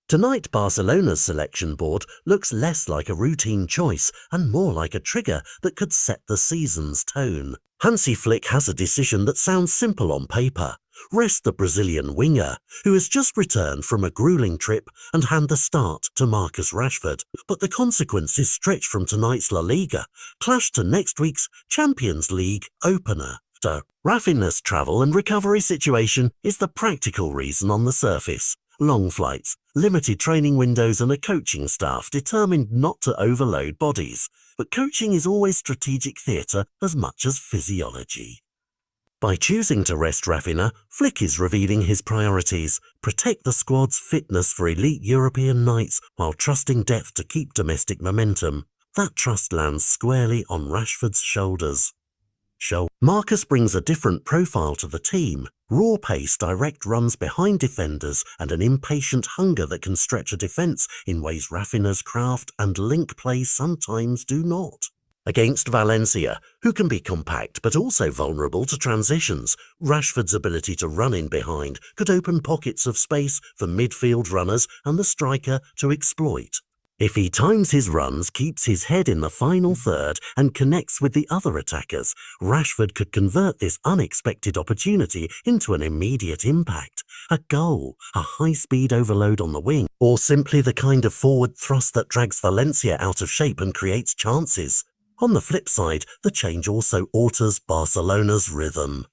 Tonight, Barcelona's selection board looks less like a routine choice and more like a trigger that could set the season's tone. Hansi Flick has a decision that sounds simple on paper. Rest the Brazilian winger, who has just returned from a grueling trip, and hand the start to Marcus Rashford. But the consequences stretch from tonight's La Liga, clash to next week's Champions League opener. So, Raphinha's travel and recovery situation is the practical reason on the surface. Long flights, limited training windows and a coaching staff determined not to overload bodies. But coaching is always strategic theatre as much as physiology. By choosing to rest Raphinha, Flick is revealing his priorities: protect the squad's fitness for elite European nights while trusting depth to keep domestic momentum. That trust lands squarely on Rashford's shoulders. Marcus brings a different profile to the team. Raw pace, direct runs behind defenders, and an impatient hunger that can stretch a defence in ways Raphinha's craft and link play sometimes do not. Against Valencia, who can be compact but also vulnerable to transitions, Rashford's ability to run in behind could open pockets of space for midfield runners and the striker to exploit. If he times his runs, keeps his head in the final third and connects with the other attackers, Rashford could convert this unexpected opportunity into an immediate impact. A goal, a high-speed overload on the wing, or simply the kind of forward thrust that drags Valencia out of shape and creates chances. On the flip side, the change also alters Barcelona's rhythm.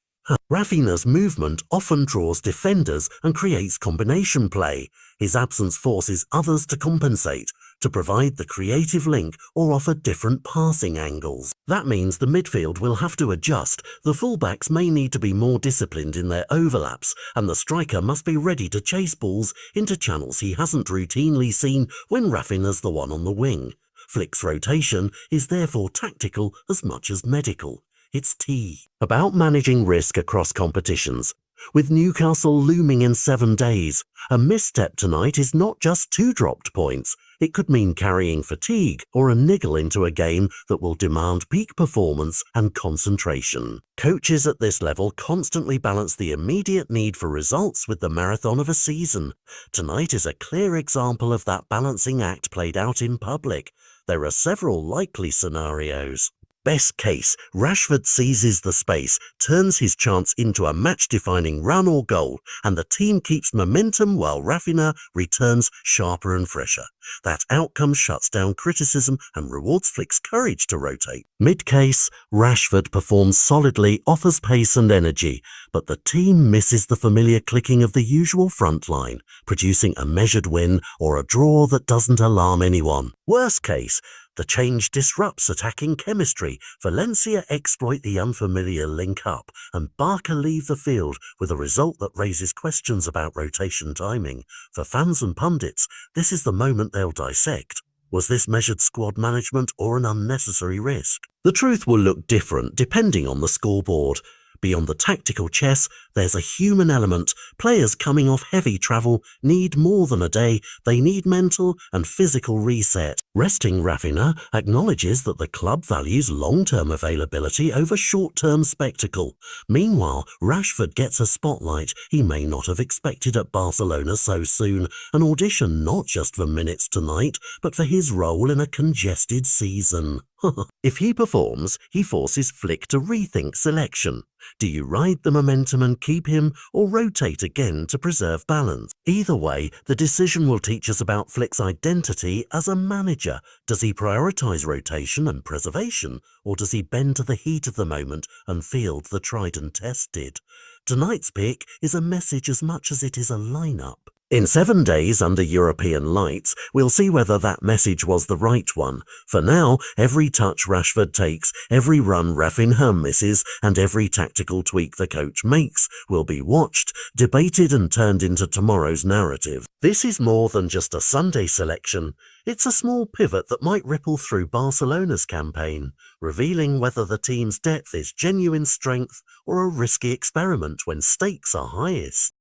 Raphinha's movement often draws defenders and creates combination play. His absence forces others to compensate, to provide the creative link or offer different passing angles. That means the midfield will have to adjust, the fullbacks may need to be more disciplined in their overlaps, and the striker must be ready to chase balls into channels he hasn't routinely seen when Raphinha's the one on the wing. Flick's rotation is therefore tactical as much as medical. It's about managing risk across competitions. With Newcastle looming in 7 days, a misstep tonight is not just 2 dropped points. It could mean carrying fatigue or a niggle into a game that will demand peak performance and concentration. Coaches at this level constantly balance the immediate need for results with the marathon of a season. Tonight is a clear example of that balancing act played out in public. There are several likely scenarios. Best case, Rashford seizes the space, turns his chance into a match-defining run or goal, and the team keeps momentum while Raphinha returns sharper and fresher. That outcome shuts down criticism and rewards Flick's courage to rotate. Mid-case, Rashford performs solidly, offers pace and energy, but the team misses the familiar clicking of the usual front line, producing a measured win or a draw that doesn't alarm anyone. Worst case, the change disrupts attacking chemistry, Valencia exploit the unfamiliar link-up, and Barca leave the field with a result that raises questions about rotation timing. For fans and pundits, this is the moment they'll dissect. Was this measured squad management or an unnecessary risk? The truth will look different depending on the scoreboard. Beyond the tactical chess, there's a human element. Players coming off heavy travel need more than a day. They need mental and physical reset. Resting Raphinha acknowledges that the club values long-term availability over short-term spectacle. Meanwhile, Rashford gets a spotlight he may not have expected at Barcelona so soon, an audition not just for minutes tonight, but for his role in a congested season. If he performs, he forces Flick to rethink selection. Do you ride the momentum and keep him, or rotate again to preserve balance? Either way, the decision will teach us about Flick's identity as a manager. Does he prioritise rotation and preservation, or does he bend to the heat of the moment and field the tried and tested? Tonight's pick is a message as much as it is a lineup. In 7 days under European lights, we'll see whether that message was the right one. For now, every touch Rashford takes, every run Raphinha misses, and every tactical tweak the coach makes will be watched, debated and turned into tomorrow's narrative. This is more than just a Sunday selection. It's a small pivot that might ripple through Barcelona's campaign, revealing whether the team's depth is genuine strength or a risky experiment when stakes are highest.